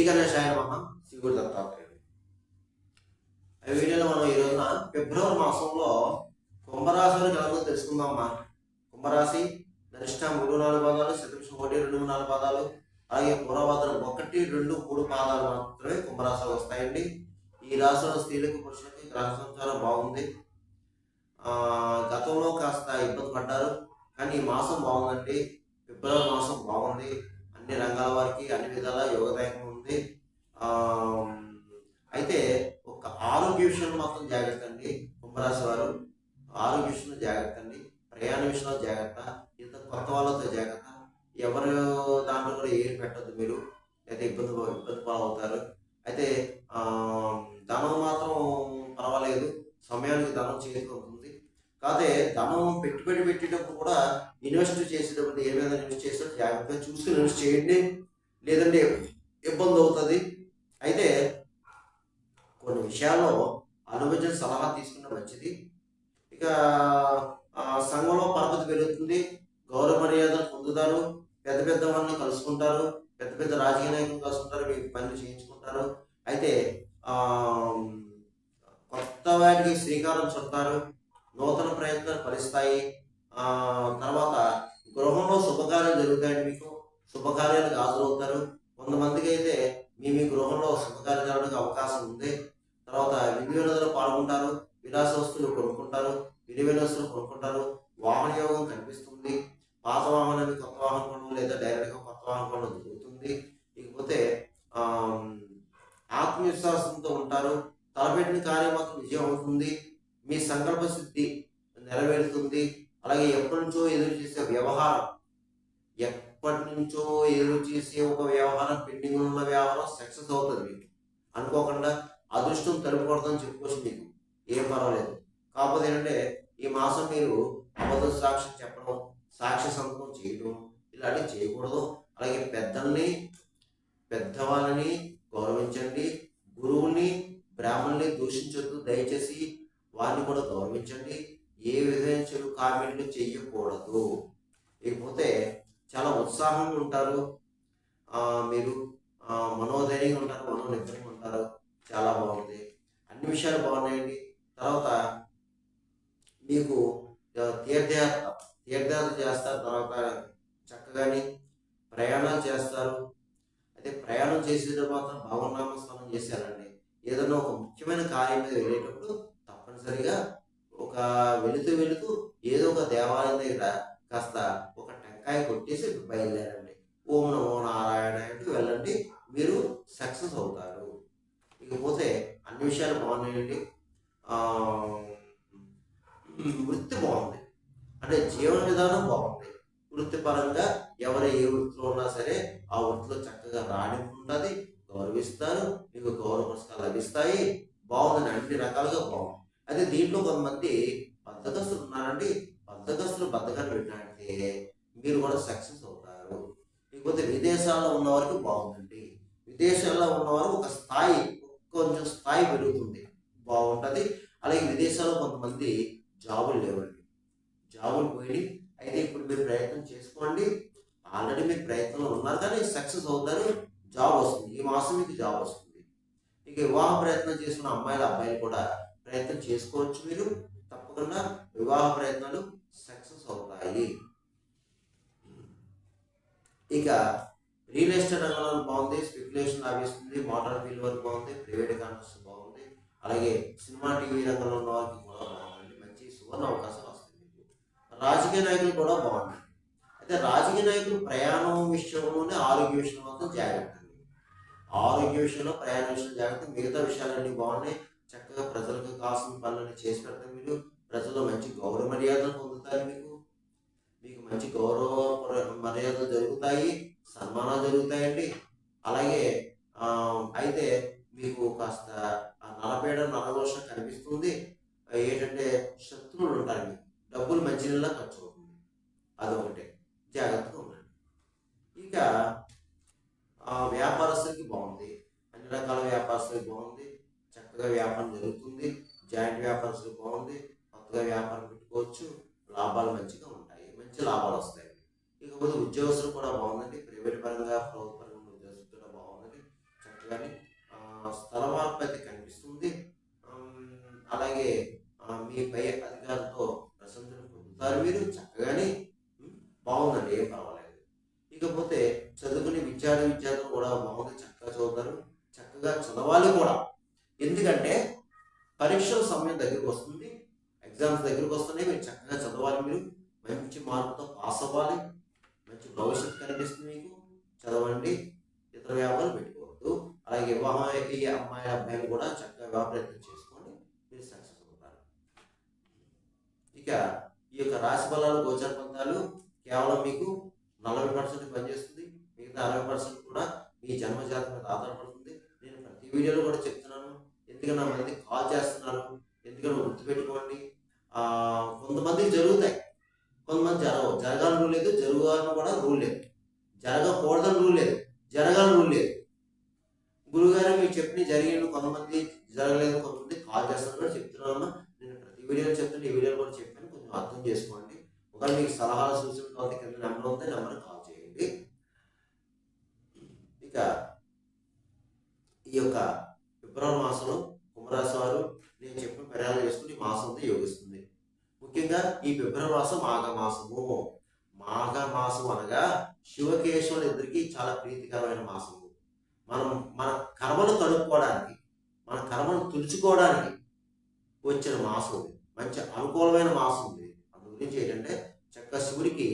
గణేశాయ నమః. శ్రీ గురు దత్తాత్రేయుడు. ఈ వీడియోలో మనం ఈ రోజున ఫిబ్రవరి మాసంలో కుంభరాశి వారికి ఎలాగో తెలుసుకుందామమ్మా. కుంభరాశి ధనిష్ట 3-4 పాదాలు, శతభిషం 1-2-3-4 పాదాలు, అలాగే పూర్వభద్రం 1-2-3 పాదాలు మాత్రమే కుంభరాశిలో వస్తాయండి. ఈ రాశిలో స్త్రీలకు పురుషులకి గ్రహ సంచారం బాగుంది. గతంలో కాస్త ఇబ్బంది పడ్డారు, కానీ ఈ మాసం బాగుందండి. ఫిబ్రవరి మాసం బాగుంది. అన్ని రంగాల వారికి అన్ని విధాల యోగదాయకం ఉంది. అయితే ఒక ఆరోగ్య విషయంలో మాత్రం జాగ్రత్త అండి. కుంభరాశి వారు ఆరోగ్య విషయంలో జాగ్రత్త అండి. ప్రయాణ విషయంలో జాగ్రత్త, ఇంత కొత్త వాళ్ళతో జాగ్రత్త. ఎవరు దాంట్లో కూడా ఏం పెట్టద్దు మీరు, అయితే ఇబ్బంది పాలవుతారు. అయితే ధనం మాత్రం పర్వాలేదు, సమయానికి ధనం చేతికి ఉంటుంది. కాకపోతే ధనం పెట్టుబడి పెట్టేటప్పుడు కూడా ఇన్వెస్ట్ చేసేటప్పుడు ఏ విధంగా ఇన్వెస్ట్ చేసేటప్పుడు జాగ్రత్తగా చూసుకుని ఇన్వెస్ట్ చేయండి, లేదంటే ఇబ్బంది అవుతుంది. అయితే కొన్ని విషయాల్లో అనుభవించిన సలహా తీసుకున్న మంచిది. ఇక సంఘంలో పరపతి పెరుగుతుంది, గౌరవ మర్యాదలు పొందుతారు, పెద్ద పెద్ద వాళ్ళని కలుసుకుంటారు, పెద్ద పెద్ద రాజకీయ నాయకులు కలుసుకుంటారు, మీకు పనులు చేయించుకుంటారు. అయితే కొత్త వాటికి శ్రీకారం చుడతారు, నూతన ప్రయత్నాలు ఫలిస్తాయి. తర్వాత గృహంలో శుభకార్యాలు జరుగుతాయండి, మీకు శుభకార్యాలకు హాజరవుతారు. కొంతమందికి అయితే మీ గృహంలో శుభకార్యాలు జరగడానికి అవకాశం ఉంది. తర్వాత విధి వినోదాలు పాల్గొంటారు, విలాస వస్తువులు కొనుక్కుంటారు, విలువైన వస్తువులు కొనుక్కుంటారు. వాహన యోగం కనిపిస్తుంది. పాత వాహనాన్ని కొత్త వాహనం కొనడం, లేదా డైరెక్ట్గా కొత్త వాహనం కొనడం జరుగుతుంది. ఇకపోతే ఆత్మవిశ్వాసంతో ఉంటారు. తలపెట్టిన కార్యం మాత్రం విజయం అవుతుంది. మీ సంకల్ప సిద్ధి నెరవేరుతుంది. అలాగే ఎప్పటి నుంచో ఎదురు చేసే వ్యవహారం, ఒక వ్యవహారం, పెండింగ్ ఉన్న వ్యవహారం సక్సెస్ అవుతుంది. మీకు అనుకోకుండా అదృష్టం తలుపు కొడతామని చెప్పుకోవచ్చు, మీకు ఏం పర్వాలేదు. కాకపోతే ఏంటంటే ఈ మాసం మీరు అబద్ధ సాక్షి చెప్పడం, సాక్షి సంతకం చేయడం ఇలాంటివి చేయకూడదు. అలాగే పెద్దవాళ్ళని గౌరవించండి. గురువుని, బ్రాహ్మణుని దూషించొద్దు దయచేసి, వారిని కూడా గౌరవించండి. ఏ విధమైన చెడు కామెంట్లు చెయ్యకూడదు. ఇకపోతే చాలా ఉత్సాహంగా ఉంటారు, మీరు మనోధైర్యంగా ఉంటారు, మనోనిబ్బరంగా ఉంటారు. చాలా బాగుంది, అన్ని విషయాలు బాగున్నాయండి. తర్వాత మీకు తీర్థయాత్ర చేస్తారు, తర్వాత చక్కగాని ప్రయాణాలు చేస్తారు. అయితే ప్రయాణం చేసేటప్పుడు మాత్రం భగవన్నామ స్నానం చేశారండి. ఏదైనా ఒక ముఖ్యమైన కార్యం మీద వెళ్ళేటప్పుడు తప్పనిసరిగా వెళుతూ ఏదో ఒక దేవాలయం దగ్గర కాస్త ఒక టెంకాయ కొట్టేసి బయలుదేరండి. ఓం నమో నారాయణ అంటూ వెళ్ళండి, మీరు సక్సెస్ అవుతారు. ఇకపోతే అన్ని విషయాలు బాగున్నాయండి. వృత్తి బాగుంది, అంటే జీవన విధానం బాగుంది. వృత్తిపరంగా ఎవరు ఏ వృత్తిలో ఉన్నా సరే ఆ వృత్తిలో చక్కగా రాణింపు ఉంటుంది, గౌరవిస్తారు, మీకు గౌరవ పురస్కారాలు లభిస్తాయి. బాగుందని అన్ని రకాలుగా బాగుంది. అయితే దీంట్లో కొంతమంది బద్ధకస్తులు ఉన్నారండి. బద్ధకాన్ని పెట్టినట్టే మీరు కూడా సక్సెస్ అవుతారు. లేకపోతే విదేశాల్లో ఉన్న వారికి బాగుందండి. విదేశాల్లో ఉన్నవారు కొంచెం స్థాయి పెరుగుతుంది, బాగుంటుంది. అలాగే విదేశాల్లో కొంతమంది జాబులు లేవండి, జాబులు పోయి. అయితే ఇప్పుడు మీరు ప్రయత్నం చేసుకోండి. ఆల్రెడీ మీరు ప్రయత్నంలో ఉన్నారు, కానీ సక్సెస్ అవుతారు, జాబ్ వస్తుంది. ఈ మాసం మీకు జాబ్ వస్తుంది. ఇక వివాహ ప్రయత్నం చేసుకున్న అబ్బాయిలు కూడా ప్రయత్నం చేసుకోవచ్చు. మీరు తప్పకుండా వివాహ ప్రయత్నాలు సక్సెస్ అవుతాయి. ఇక రియల్ ఎస్టేట్ రంగంలో బాగుంది, స్పెక్యులేషన్ లాభిస్తుంది, మోటార్ ఫీల్డ్ వరకు బాగుంది, ప్రైవేట్ కాంట్రాక్ట్స్ బాగుంది. అలాగే సినిమా టీవీ రంగంలో ఉన్న వారికి కూడా బాగుంది, మంచి సువర్ణ అవకాశాలు వస్తాయి మీకు. రాజకీయ నాయకులు కూడా బాగుంది. అయితే రాజకీయ నాయకులు ప్రయాణం విషయంలోనే, ఆరోగ్య విషయంలో మాత్రం జాగ్రత్త. ఆరోగ్య విషయంలో, ప్రయాణ విషయంలో జాగ్రత్త. మిగతా విషయాలన్నీ బాగున్నాయి. చక్కగా ప్రజలకు కావాల్సిన పనులన్నీ చేసి పెడతారు. మీరు ప్రజల్లో మంచి గౌరవ మర్యాదలు పొందుతారు. మీకు మంచి గౌరవ మర్యాదలు జరుగుతాయి, సన్మానాలు జరుగుతాయండి. అలాగే అయితే మీకు కాస్త 40 కనిపిస్తుంది. ఏంటంటే శత్రువులు ఉంటారు, మీకు డబ్బులు మంచినీళ్ళ ఖర్చు అవుతుంది, అదొకటే జాగ్రత్తగా ఉండండి. ఇక వ్యాపారస్తులకి బాగుంది, అన్ని రకాల వ్యాపారస్తులకి బాగుంది, చక్కగా వ్యాపారం జరుగుతుంది. జాయింట్ వ్యాపారస్తులకు బాగుంది, కొత్తగా వ్యాపారం పెట్టుకోవచ్చు, లాభాలు మంచిగా ఉంటాయి, మంచి లాభాలు వస్తాయి. ఇకపోతే ఉద్యోగస్తులు కూడా బాగుందండి. ప్రైవేట్ పరంగా, ప్రభుత్వ పరంగా ఉద్యోగస్తులు కూడా బాగుందండి. కానీ స్థల మార్పు అయితే కనిపిస్తుంది. అలాగే మీ పై అధికారులతో ప్రశంసలు పొందుతారు మీరు చక్కగానే. బాగుందండి, ఏం పర్వాలేదు. ఇకపోతే చదువుకునే విద్యార్థులు కూడా బాగుంది, చక్కగా చదువుతారు, చక్కగా చదవాలి కూడా. ఎందుకంటే పరీక్షల సమయం దగ్గరికి వస్తుంది, ఎగ్జామ్స్ దగ్గరికి వస్తున్నాయి, మీరు చక్కగా చదవాలి, మీరు మంచి మార్కుతో పాస్ అవ్వాలి, మంచి భవిష్యత్తు కనిపిస్తుంది మీకు. చదవండి, ఇతర వ్యాపారాలు పెట్టుకోవద్దు. అలాగే వివాహం అయ్యే అమ్మాయి అబ్బాయిలు కూడా చక్కగా వివాహ ప్రయత్నం చేసుకోండి, మీరు సక్సెస్ అవుతారు. ఇక ఈ యొక్క రాశి ఫలాలు గోచర ఫలితాలు కేవలం మీకు 40% పనిచేస్తుంది, మిగతా 60% కూడా మీ జన్మజాతకం మీద ఆధారపడుతుంది. నేను ప్రతి వీడియోలో కూడా చెప్తున్నాను, ఎందుకంటే నా మంది కాల్ చేస్తున్నారు, ఎందుకంటే గుర్తుపెట్టుకోండి. కొంతమందికి జరుగుతాయి, కొంతమంది జరగవు. జరగాలని రూల్ లేదు, జరగాలని కూడా రూల్ లేదు. జరగకూడదని రూల్ లేదు, జరగాలని రూల్ లేదు. గురువుగారు మీరు చెప్పిన జరిగింది, కొంతమంది జరగలేదు, కొంతమంది కాల్ చేస్తున్నారు కూడా చెప్తున్నాను. నేను ప్రతి వీడియోలో చెప్తాను, ఈ వీడియోలో కూడా చెప్పాను, కొంచెం అర్థం చేసుకోండి. ఒకవేళ మీకు సలహాలు సూచనలు కింద నెంబర్ ఉంటే నెంబర్ కాల్ చేయండి. ఇక ఈ యొక్క ఫిబ్రవరి మాసంలో కుంభరాశి వారు నేను చెప్పిన పరిహారం చేసుకుని మాసంతో యోగిస్తుంది. ముఖ్యంగా ఈ ఫిబ్రవరి మాసం మాఘమాసము. మాఘమాసం అనగా శివకేశవులు ఇద్దరికి చాలా ప్రీతికరమైన మాసము. మన కర్మను కడుక్కోవడానికి, మన కర్మను తుడుచుకోవడానికి వచ్చిన మాసం ఉంది, మంచి అనుకూలమైన మాసం ఉంది. అందు గురించి ఏంటంటే చక్కగా శివుడికి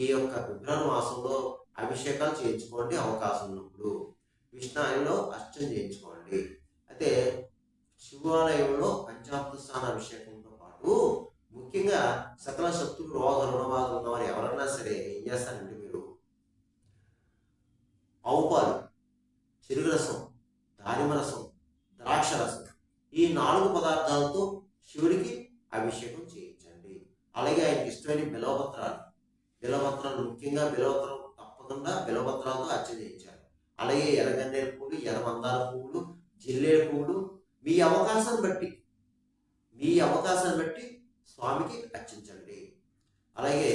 ఈ యొక్క ఫిబ్రవరి మాసంలో అభిషేకాలు చేయించుకోండి, అవకాశం ఉన్నప్పుడు విష్ణాలయంలో అర్చన చేయించుకోండి. అయితే శివాలయంలో పంచామృత స్నాన అభిషేకంతో పాటు ముఖ్యంగా సకల శత్రులు రోగ రుణబాధలు ఉన్నవారు ఎవరన్నా సరే ఏం చేస్తారంటే మీరు ఆవు పాలు, చెరుకు రసం, దానిమ్మ రసం, ద్రాక్ష రసం, ఈ 4 పదార్థాలతో శివుడికి అభిషేకం చేయించండి. అలాగే ఆయనకి ఇష్టమైన బిలవపత్రాలు ముఖ్యంగా బిలవపత్రం తప్పకుండా బిలవపత్రాలతో అర్చన చేయించాలి. అలాగే ఎర్రగన్నేరు పువ్వులు, ఎర్రమందార పువ్వులు, జిల్లేడు పువ్వులు మీ అవకాశాన్ని బట్టి స్వామికి అర్చించండి. అలాగే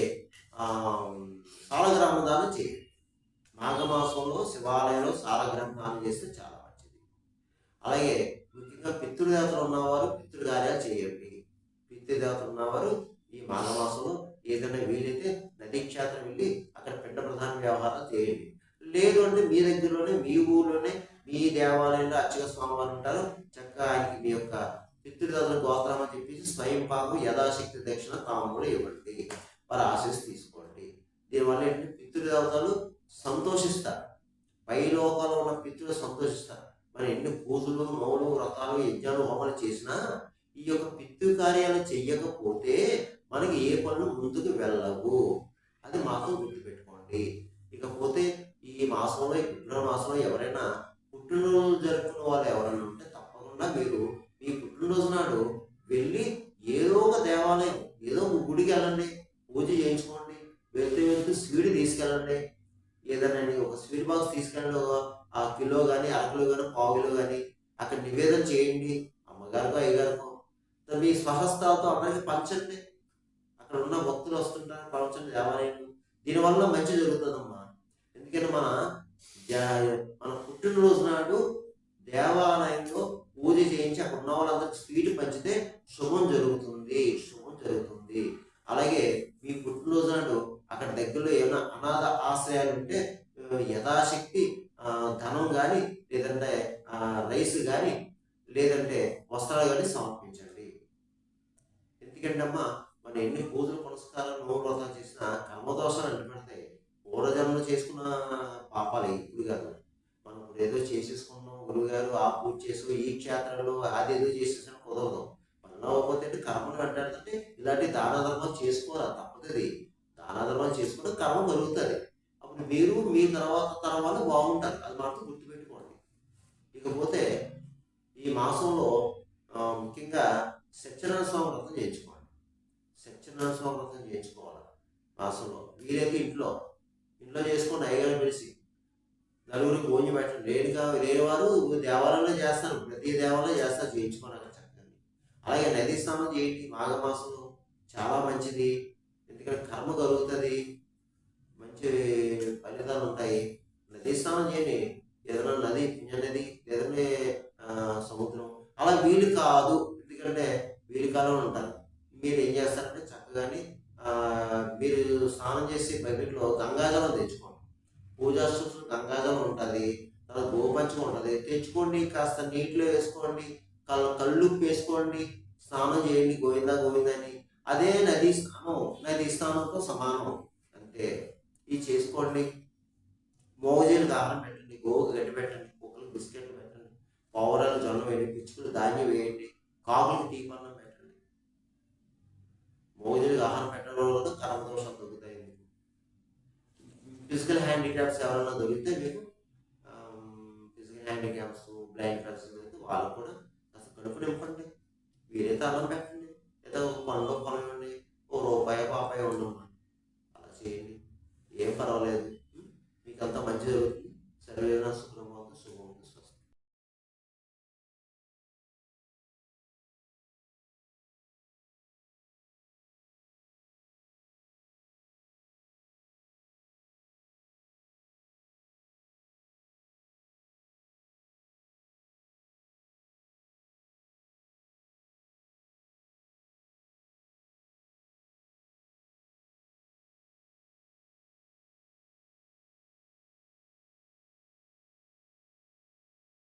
సాలగ్రామ దానం చేయండి. మాఘమాసంలో శివాలయంలో సాలగ్రామ దానం చేస్తే చాలా మంచిది. అలాగే ముఖ్యంగా పితృదేవతలు ఉన్నవారు పితృ కార్యాలు చేయండి. పితృదేవతలు ఉన్నవారు ఈ మాఘమాసంలో ఏదైనా వీలైతే నదీ క్షేత్రం వెళ్ళి అక్కడ పిండ ప్రధాన వ్యవహారాలు చేయండి. లేదు అంటే మీ దగ్గరలోనే మీ ఊర్లోనే మీ దేవాలయంలో అర్చక స్వామివారు ఉంటారు, చక్కగా ఆయనకి మీ యొక్క పితృదేవతల గోత్రం అని చెప్పేసి స్వయం పాకం యథాశక్తి దక్షిణ తాములు ఇవ్వండి, వారి ఆశీస్సు తీసుకోండి. దీనివల్ల ఏంటంటే పితృదేవతలు సంతోషిస్తారు, పైలోకాల్లో ఉన్న పితృలు సంతోషిస్తారు. మరి ఎన్ని పూజలు, నోలు, వ్రతాలు, యజ్ఞాలు, హోమాలు చేసినా ఈ యొక్క పితృ కార్యాలు చెయ్యకపోతే మనకి ఏ పనులు ముందుకు వెళ్ళవు, అది మాత్రం గుర్తుపెట్టుకోండి. ఇకపోతే ఈ మాసంలో, ఈ ఫిబ్రవరి మాసంలో ఎవరైనా పుట్టినరోజు జరుపుకున్న వాళ్ళు ఎవరైనా ఉంటే తప్పకుండా మీరు మీ పుట్టినరోజు నాడు వెళ్ళి ఏదో ఒక దేవాలయం, ఏదో ఒక గుడికి వెళ్ళండి, పూజ చేయించుకోండి. వెళ్తూ స్వీట్ తీసుకెళ్ళండి, ఏదైనా ఒక స్వీట్ బాక్స్ తీసుకెళ్ళండి, ఆ కిలో కానీ, అరకిలో కానీ, పావు కిలో కానీ అక్కడ నివేదన చేయండి, అమ్మగారికో అయ్యగారికో. మీ స్వహస్తాలతో అందరికీ పంచండి, అక్కడ ఉన్న భక్తులు వస్తుంటారు, పంచండి దేవాలయం. దీనివల్ల మంచి జరుగుతుందమ్మా. ఎందుకంటే మన పుట్టినరోజు నాడు దేవాలయంలో పూజ చేయించి అక్కడ ఉన్న వాళ్ళందరికీ స్వీట్ పంచితే శుభం జరుగుతుంది. అలాగే మీ పుట్టినరోజు నాడు అక్కడ దగ్గరలో ఏమైనా అనాథ ఆశ్రయాలు ఉంటే యథాశక్తి ధనం కానీ, లేదంటే రైస్ కానీ, లేదంటే వస్త్రాలు కానీ సమర్పించండి. ఎందుకంటే అమ్మా మనం ఎన్ని పూజలు పునస్కారాలు, నోవ్రతాలు చేసినా కర్మదోషాలు అంటుపడతాయి. పూర్వజన్మలు చేసుకున్న పాపాలు ఇప్పుడు కాదు. మనం ఇప్పుడు ఏదో చేసేసుకున్నాం, గురువుగారు ఆ పూజ చేసు, ఈ క్షేత్రంలో అదేదో చేసేసిన కుదరదు. పనులు అవ్వకపోతే కర్మను వెంటాడుతుంటే ఇలాంటి దాన ధర్మాలు చేసుకోరా, తప్పదు. దాన ధర్మాలు చేసుకుంటే కర్మ కలుగుతుంది. అప్పుడు మీరు మీ తర్వాత బాగుంటారు, అది మాత్రం గుర్తుపెట్టుకోండి. ఇకపోతే ఈ మాసంలో ముఖ్యంగా సత్యనారాయణ స్వామి వ్రతం చేయించుకోండి. సత్యనారాయణ స్వామి వ్రతం చేయించుకోవాలి మాసంలో. వీలైతే ఇంట్లో చేసుకోండి, అయ్యగారు పిలిచి నలుగురికి భోజనం పెట్టండి. లేని వారు దేవాలయంలో చేస్తారు, ప్రతి దేవాలయంలో చేస్తారు, చేయించుకోండి అక్కడ చక్కగా. అలాగే నదీ స్నానం చేయండి మాఘమాసంలో, చాలా మంచిది. ఎందుకంటే కర్మ కలుగుతుంది, మంచి ఫలితాలు ఉంటాయి. నదీ స్నానం చేయండి, ఏదైనా నది, పుణ్య నది మంచిగా ఉంటుంది. తెచ్చుకోండి, కాస్త నీటిలో వేసుకోండి, కళ్ళుప్పు వేసుకోండి, స్నానం చేయండి గోవిందా గోవిందని. అదే నదీ స్నానంతో సమానం. అంతే. ఇది చేసుకోండి. మోగజీలకు ఆహారం పెట్టండి, గోవుకు గడ్డి పెట్టండి, కుక్కలకు బిస్కెట్లు పెట్టండి, పావురాలు జొన్న వేయండి, పిచ్చుకలు ధాన్యం వేయండి, కాకులకు టీపన్నం పెట్టండి. మోగజీలకు ఆహారం పెట్టడం వల్ల కర్మ దోషాలు దొరుకుతాయి. ఫిజికల్ హ్యాండిక్యాప్స్ ఎవరైనా దొరికితే మీకు ఫిజికల్ హ్యాండిక్యాప్స్, బ్లైండ్ పర్సన్స్ అయితే వాళ్ళు కూడా కాస్త కడుపు నింపండి. వీరైతే అన్నం పెట్టండి.